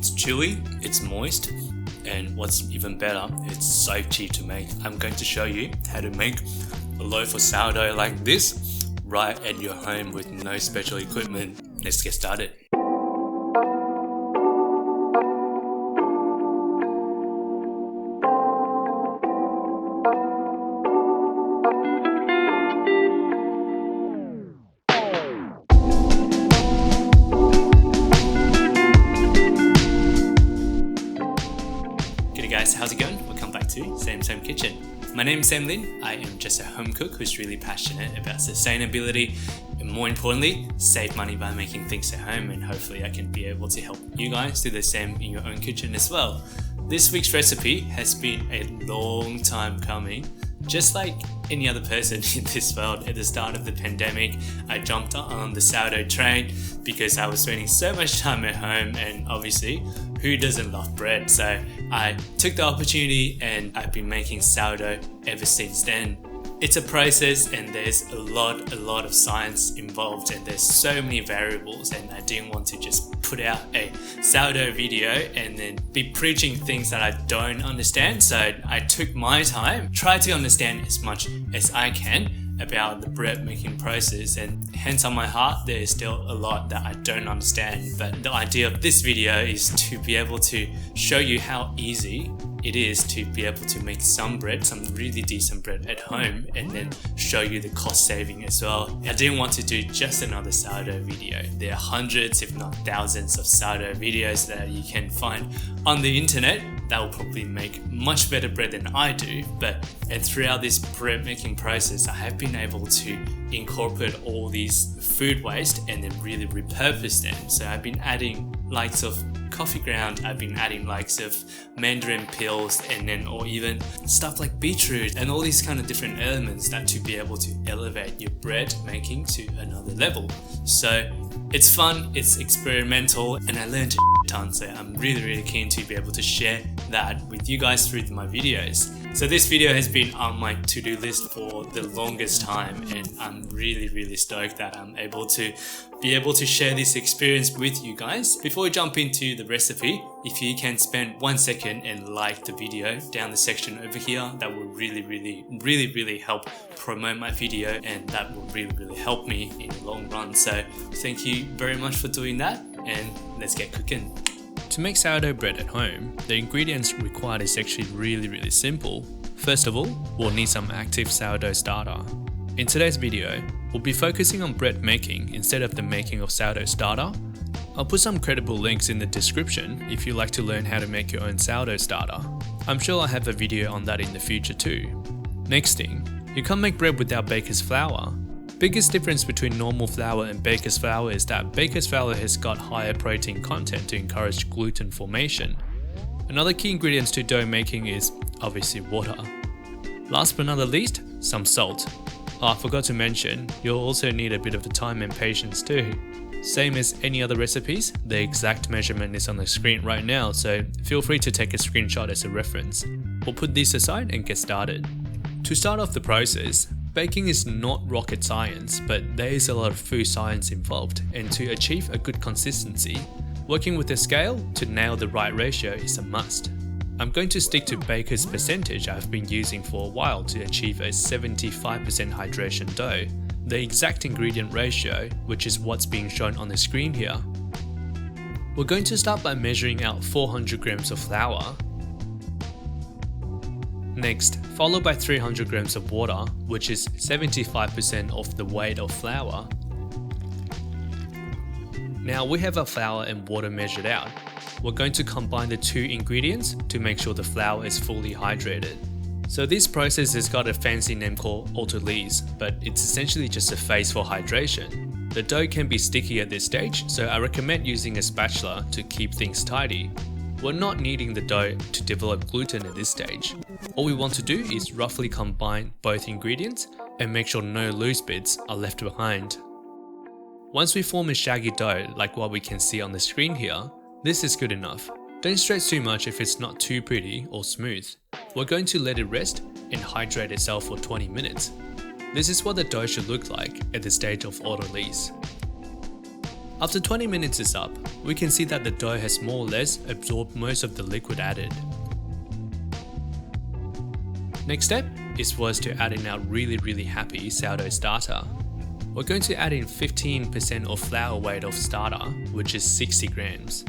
It's chewy, it's moist, and what's even better, it's so cheap to make. I'm going to show you how to make a loaf of sourdough like this right at your home with no special equipment. Let's get started. Guys, how's it going? Welcome back to Sam's Home Kitchen. My name is Sam Lin. I am just a home cook who's really passionate about sustainability and, more importantly, save money by making things at home, and hopefully I can be able to help you guys do the same in your own kitchen as well. This week's recipe has been a long time coming. Just like any other person in this world, at the start of the pandemic, I jumped on the sourdough train because I was spending so much time at home, and obviously, who doesn't love bread? So I took the opportunity and I've been making sourdough ever since then. It's a process and there's a lot of science involved, and there's so many variables, and I didn't want to just put out a sourdough video and then be preaching things that I don't understand. So I took my time, tried to understand as much as I can about the bread making process, and hence on my heart there is still a lot that I don't understand. But the idea of this video is to be able to show you how easy it is to be able to make some bread, some really decent bread at home, and then show you the cost saving as well. I didn't want to do just another sourdough video. There are hundreds if not thousands of sourdough videos that you can find on the internet that will probably make much better bread than I do, and throughout this bread making process I have been able to incorporate all these food waste and then really repurpose them. So I've been adding likes of coffee ground, I've been adding likes of mandarin peels, and then or even stuff like beetroot and all these kind of different elements that to be able to elevate your bread making to another level. So it's fun, it's experimental, and I learned a ton, so I'm really keen to be able to share that with you guys through my videos. So this video has been on my to-do list for the longest time, and I'm really stoked that I'm able to share this experience with you guys. Before we jump into the recipe, if you can spend 1 second and like the video down the section over here, that will really help promote my video, and that will really help me in the long run. So thank you very much for doing that, and let's get cooking. To make sourdough bread at home, the ingredients required is actually really simple. First of all, we'll need some active sourdough starter. In today's video, we'll be focusing on bread making instead of the making of sourdough starter. I'll put some credible links in the description if you'd like to learn how to make your own sourdough starter. I'm sure I'll have a video on that in the future too. Next thing, you can't make bread without baker's flour. Biggest difference between normal flour and baker's flour is that baker's flour has got higher protein content to encourage gluten formation. Another key ingredient to dough making is obviously water. Last but not the least, some salt. Oh, I forgot to mention, you'll also need a bit of the time and patience too. Same as any other recipes, the exact measurement is on the screen right now, so feel free to take a screenshot as a reference. We'll put this aside and get started. To start off the process, baking is not rocket science, but there is a lot of food science involved, and to achieve a good consistency, working with a scale to nail the right ratio is a must. I'm going to stick to baker's percentage I've been using for a while to achieve a 75% hydration dough, the exact ingredient ratio, which is what's being shown on the screen here. We're going to start by measuring out 400 grams of flour. Next, followed by 300 grams of water, which is 75% of the weight of flour. Now we have our flour and water measured out. We're going to combine the two ingredients to make sure the flour is fully hydrated. So this process has got a fancy name called Autolyse, but it's essentially just a phase for hydration. The dough can be sticky at this stage, so I recommend using a spatula to keep things tidy. We're not needing the dough to develop gluten at this stage. All we want to do is roughly combine both ingredients and make sure no loose bits are left behind. Once we form a shaggy dough like what we can see on the screen here, this is good enough. Don't stretch too much if it's not too pretty or smooth. We're going to let it rest and hydrate itself for 20 minutes. This is what the dough should look like at the stage of Autolyse. After 20 minutes is up, we can see that the dough has more or less absorbed most of the liquid added. Next step is for us to add in our really happy sourdough starter. We're going to add in 15% of flour weight of starter, which is 60 grams.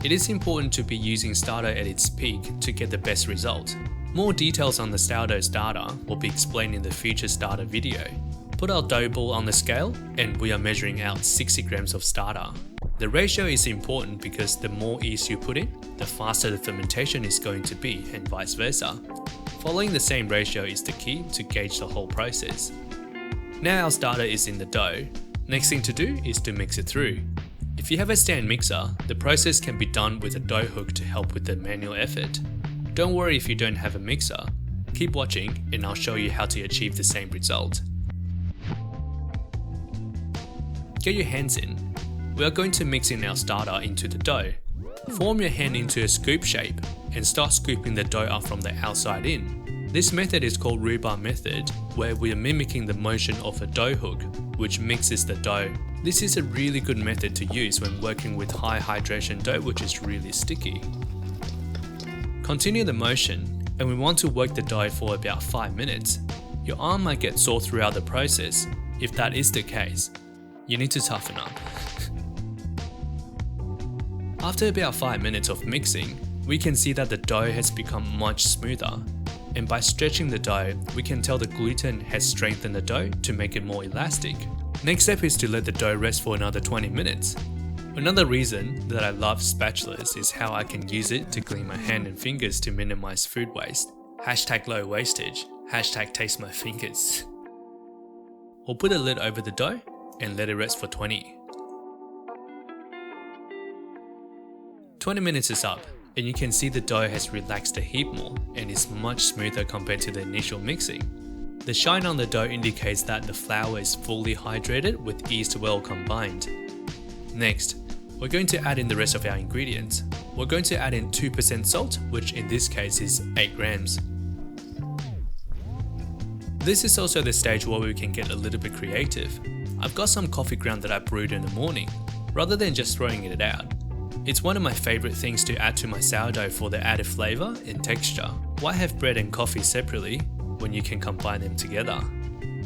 It is important to be using starter at its peak to get the best result. More details on the sourdough starter will be explained in the future starter video. Put our dough ball on the scale and we are measuring out 60 grams of starter. The ratio is important because the more yeast you put in, the faster the fermentation is going to be and vice versa. Following the same ratio is the key to gauge the whole process. Now our starter is in the dough. Next thing to do is to mix it through. If you have a stand mixer, the process can be done with a dough hook to help with the manual effort. Don't worry if you don't have a mixer. Keep watching and I'll show you how to achieve the same result. Get your hands in. We are going to mix in our starter into the dough. Form your hand into a scoop shape and start scooping the dough up from the outside in. This method is called Rhubarb Method, where we are mimicking the motion of a dough hook, which mixes the dough. This is a really good method to use when working with high hydration dough which is really sticky. Continue the motion, and we want to work the dough for about 5 minutes. Your arm might get sore throughout the process. If that is the case, you need to toughen up. After about 5 minutes of mixing, we can see that the dough has become much smoother. And by stretching the dough, we can tell the gluten has strengthened the dough to make it more elastic. Next step is to let the dough rest for another 20 minutes. Another reason that I love spatulas is how I can use it to clean my hand and fingers to minimize food waste. #low wastage, #taste my fingers. We'll put a lid over the dough and let it rest for 20 minutes is up, and you can see the dough has relaxed a heap more and is much smoother compared to the initial mixing. The shine on the dough indicates that the flour is fully hydrated with yeast well combined. Next, we're going to add in the rest of our ingredients. We're going to add in 2% salt, which in this case is 8 grams. This is also the stage where we can get a little bit creative. I've got some coffee ground that I brewed in the morning, rather than just throwing it out. It's one of my favorite things to add to my sourdough for the added flavor and texture. Why have bread and coffee separately when you can combine them together?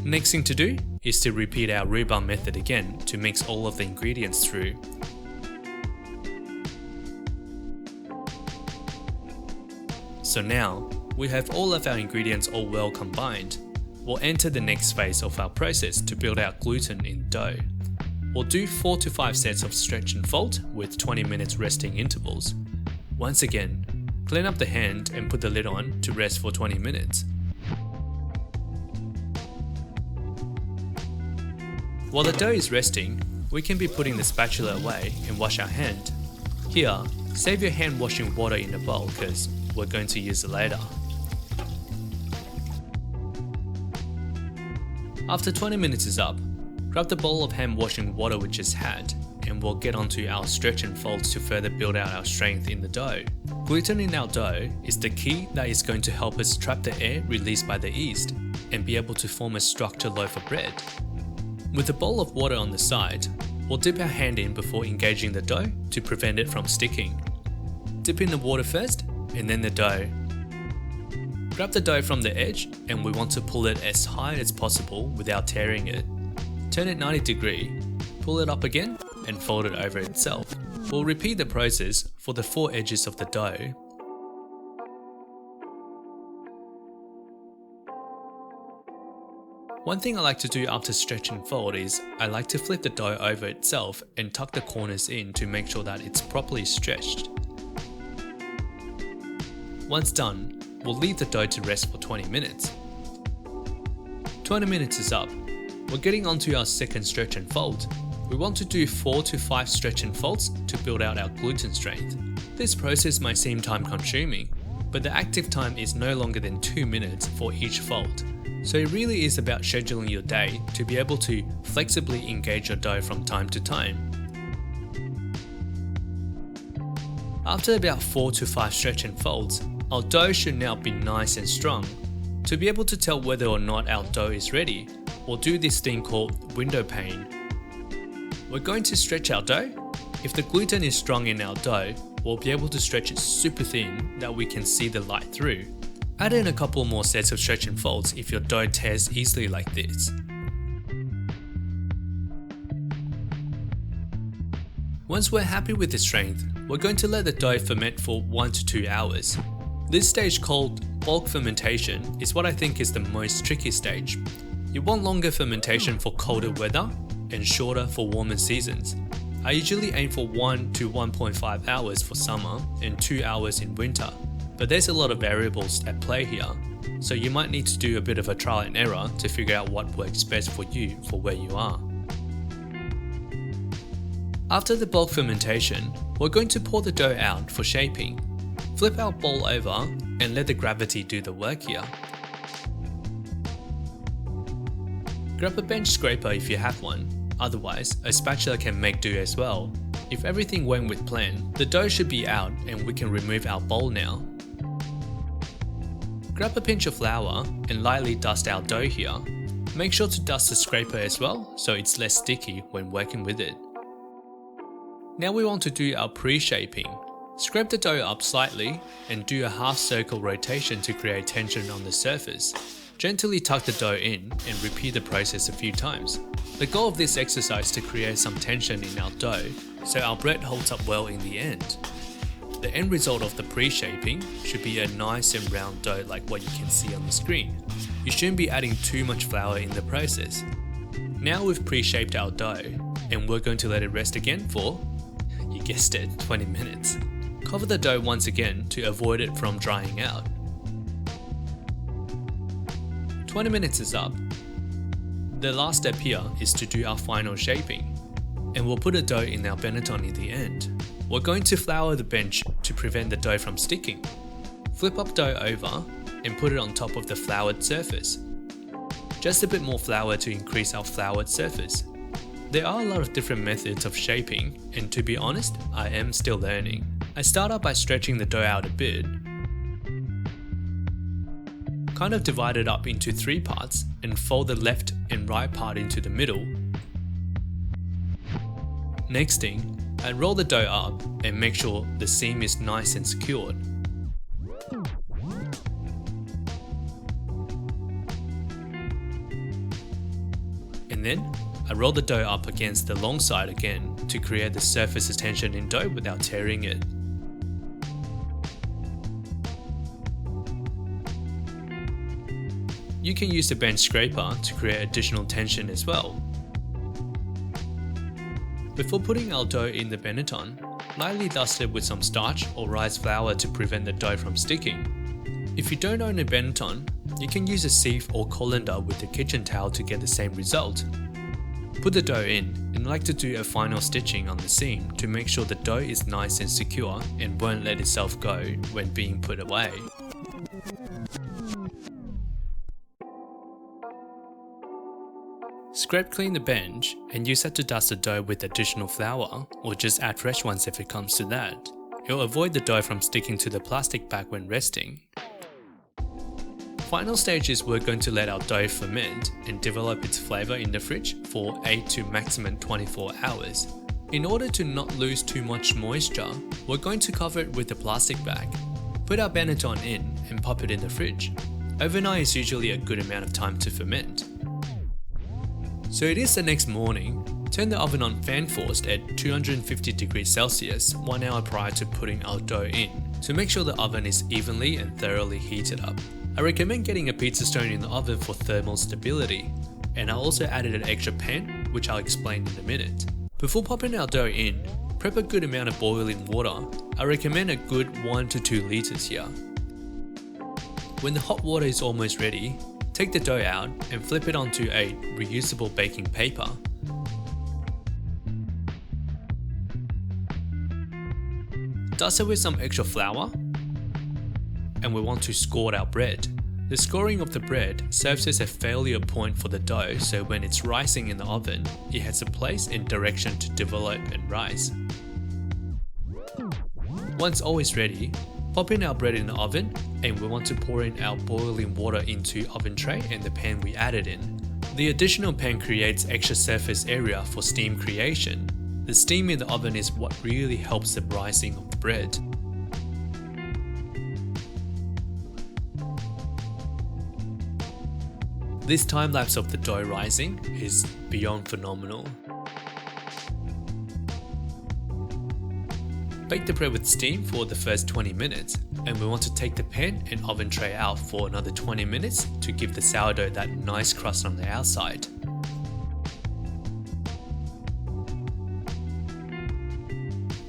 Next thing to do is to repeat our rhubarb method again to mix all of the ingredients through. So now, we have all of our ingredients all well combined. We'll enter the next phase of our process to build out gluten in dough. We'll do 4 to 5 sets of stretch and fold with 20 minutes resting intervals. Once again, clean up the hand and put the lid on to rest for 20 minutes. While the dough is resting, we can be putting the spatula away and wash our hand. Here, save your hand washing water in a bowl because we're going to use it later. After 20 minutes is up, grab the bowl of hand washing water we just had, and we'll get onto our stretch and folds to further build out our strength in the dough. Gluten in our dough is the key that is going to help us trap the air released by the yeast and be able to form a structured loaf of bread. With a bowl of water on the side, we'll dip our hand in before engaging the dough to prevent it from sticking. Dip in the water first, and then the dough. Grab the dough from the edge, and we want to pull it as high as possible without tearing it. Turn it 90 degrees, pull it up again, and fold it over itself. We'll repeat the process for the 4 edges of the dough. One thing I like to do after stretch and fold is I like to flip the dough over itself and tuck the corners in to make sure that it's properly stretched. Once done, we'll leave the dough to rest for 20 minutes. 20 minutes is up. We're getting onto our second stretch and fold. We want to do 4 to 5 stretch and folds to build out our gluten strength. This process might seem time consuming, but the active time is no longer than 2 minutes for each fold. So it really is about scheduling your day to be able to flexibly engage your dough from time to time. After about 4 to 5 stretch and folds, our dough should now be nice and strong. To be able to tell whether or not our dough is ready, we'll do this thing called window pane. We're going to stretch our dough. If the gluten is strong in our dough, we'll be able to stretch it super thin that we can see the light through. Add in a couple more sets of stretch and folds if your dough tears easily like this. Once we're happy with the strength, we're going to let the dough ferment for 1 to 2 hours. This stage, called bulk fermentation, is what I think is the most tricky stage. You want longer fermentation for colder weather and shorter for warmer seasons. I usually aim for 1 to 1.5 hours for summer and 2 hours in winter, but there's a lot of variables at play here, so you might need to do a bit of a trial and error to figure out what works best for you for where you are. After the bulk fermentation, we're going to pour the dough out for shaping. Flip our bowl over and let the gravity do the work here. Grab a bench scraper if you have one, otherwise a spatula can make do as well. If everything went with plan, the dough should be out and we can remove our bowl now. Grab a pinch of flour and lightly dust our dough here. Make sure to dust the scraper as well so it's less sticky when working with it. Now we want to do our pre-shaping. Scrape the dough up slightly and do a half circle rotation to create tension on the surface. Gently tuck the dough in and repeat the process a few times. The goal of this exercise is to create some tension in our dough so our bread holds up well in the end. The end result of the pre-shaping should be a nice and round dough like what you can see on the screen. You shouldn't be adding too much flour in the process. Now we've pre-shaped our dough and we're going to let it rest again for, you guessed it, 20 minutes. Cover the dough once again to avoid it from drying out. 20 minutes is up. The last step here is to do our final shaping, and we'll put a dough in our Benetton in the end. We're going to flour the bench to prevent the dough from sticking. Flip up dough over and put it on top of the floured surface. Just a bit more flour to increase our floured surface. There are a lot of different methods of shaping, and to be honest, I am still learning. I start out by stretching the dough out a bit, kind of divide it up into 3 parts and fold the left and right part into the middle. Next thing, I roll the dough up and make sure the seam is nice and secured. And then, I roll the dough up against the long side again to create the surface tension in dough without tearing it. You can use the bench scraper to create additional tension as well. Before putting our dough in the Benetton, lightly dust it with some starch or rice flour to prevent the dough from sticking. If you don't own a Benetton, you can use a sieve or colander with a kitchen towel to get the same result. Put the dough in and like to do a final stitching on the seam to make sure the dough is nice and secure and won't let itself go when being put away. Scrape clean the bench and use that to dust the dough with additional flour, or just add fresh ones if it comes to that. It'll avoid the dough from sticking to the plastic bag when resting. Final stage is we're going to let our dough ferment and develop its flavour in the fridge for 8 to maximum 24 hours. In order to not lose too much moisture, we're going to cover it with a plastic bag. Put our Benetton in and pop it in the fridge. Overnight is usually a good amount of time to ferment. So it is the next morning. Turn the oven on fan forced at 250 degrees Celsius 1 hour prior to putting our dough in to make sure the oven is evenly and thoroughly heated up. I recommend getting a pizza stone in the oven for thermal stability, and I also added an extra pan, which I'll explain in a minute. Before popping our dough in, prep a good amount of boiling water. I recommend a good 1 to 2 liters here. When the hot water is almost ready, take the dough out and flip it onto a reusable baking paper. Dust it with some extra flour, and we want to score our bread. The scoring of the bread serves as a failure point for the dough, so when it's rising in the oven, it has a place and direction to develop and rise. Once all is ready, pop in our bread in the oven, and we want to pour in our boiling water into oven tray and the pan we added in. The additional pan creates extra surface area for steam creation. The steam in the oven is what really helps the rising of the bread. This time lapse of the dough rising is beyond phenomenal. Bake the bread with steam for the first 20 minutes, and we want to take the pan and oven tray out for another 20 minutes to give the sourdough that nice crust on the outside.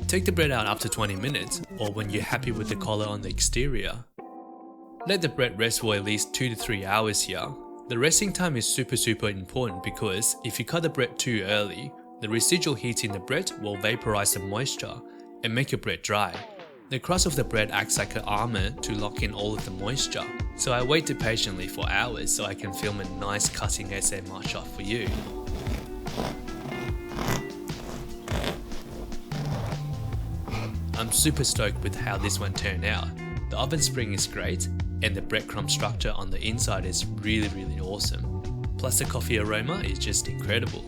Take the bread out after 20 minutes, or when you're happy with the color on the exterior. Let the bread rest for at least 2 to 3 hours here. The resting time is super important because if you cut the bread too early, the residual heat in the bread will vaporize the moisture and make your bread dry. The crust of the bread acts like an armor to lock in all of the moisture. So I waited patiently for hours so I can film a nice cutting ASMR shot for you. I'm super stoked with how this one turned out. The oven spring is great, and the breadcrumb structure on the inside is really awesome. Plus the coffee aroma is just incredible.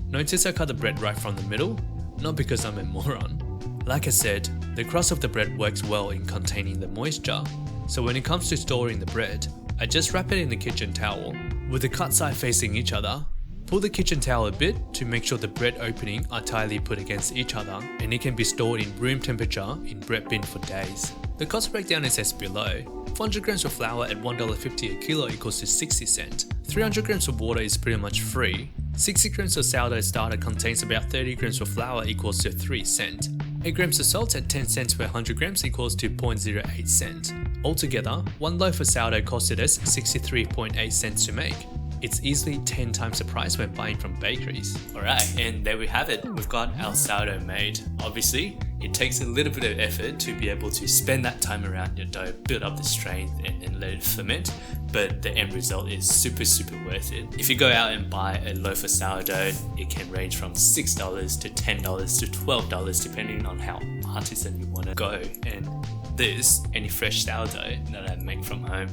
Notice I cut the bread right from the middle? Not because I'm a moron. Like I said, the crust of the bread works well in containing the moisture, so when it comes to storing the bread, I just wrap it in the kitchen towel, with the cut side facing each other. Pull the kitchen towel a bit to make sure the bread opening are tightly put against each other, and it can be stored in room temperature in bread bin for days. The cost breakdown is as below. 400 grams of flour at $1.50 a kilo equals to 60 cents. 300 grams of water is pretty much free. 60 grams of sourdough starter contains about 30 grams of flour equals to 3 cents. 8 grams of salt at 10 cents per 100 grams equals to 0.08 cents. Altogether, one loaf of sourdough costed us 63.8 cents to make. It's easily 10 times the price when buying from bakeries. Alright, and there we have it. We've got our sourdough made. Obviously, it takes a little bit of effort to be able to spend that time around your dough, build up the strength and let it ferment, but the end result is super worth it. If you go out and buy a loaf of sourdough, it can range from $6 to $10 to $12 depending on how artisan you want to go. And this, any fresh sourdough that I make from home,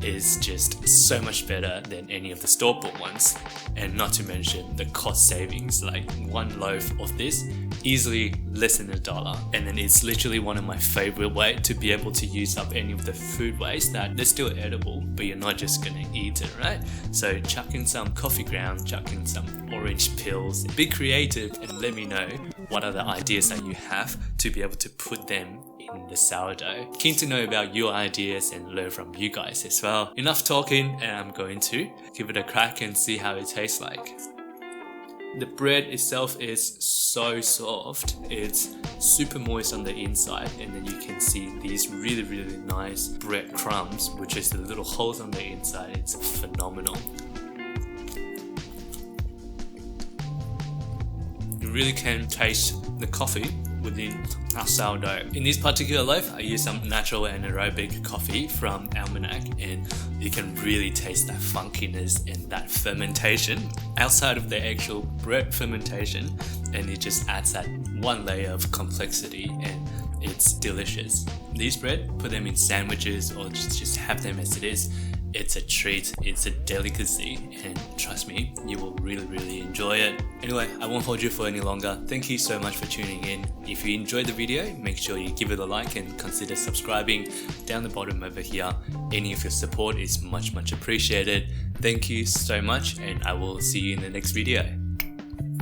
is just so much better than any of the store-bought ones, and not to mention the cost savings. Like one loaf of this easily less than $1, and then it's literally one of my favorite ways to be able to use up any of the food waste that they're still edible but you're not just gonna eat it, right? So chuck in some coffee grounds, chuck in some orange peels, be creative and let me know what other ideas that you have to be able to put them in the sourdough. Keen to know about your ideas and learn from you guys as well. Enough talking, and I'm going to give it a crack and see how it tastes like. The bread itself is so soft, it's super moist on the inside, and then you can see these really nice bread crumbs, which is the little holes on the inside. It's phenomenal. You really can taste the coffee within our sourdough. In this particular loaf, I use some natural and aerobic coffee from Almanac, and you can really taste that funkiness and that fermentation outside of the actual bread fermentation, and it just adds that one layer of complexity, and it's delicious. These bread, put them in sandwiches or just have them as it is. It's a treat, it's a delicacy, and trust me, you will really enjoy it. Anyway, I won't hold you for any longer. Thank you so much for tuning in. If you enjoyed the video, make sure you give it a like and consider subscribing down the bottom over here. Any of your support is much appreciated. Thank you so much, and I will see you in the next video.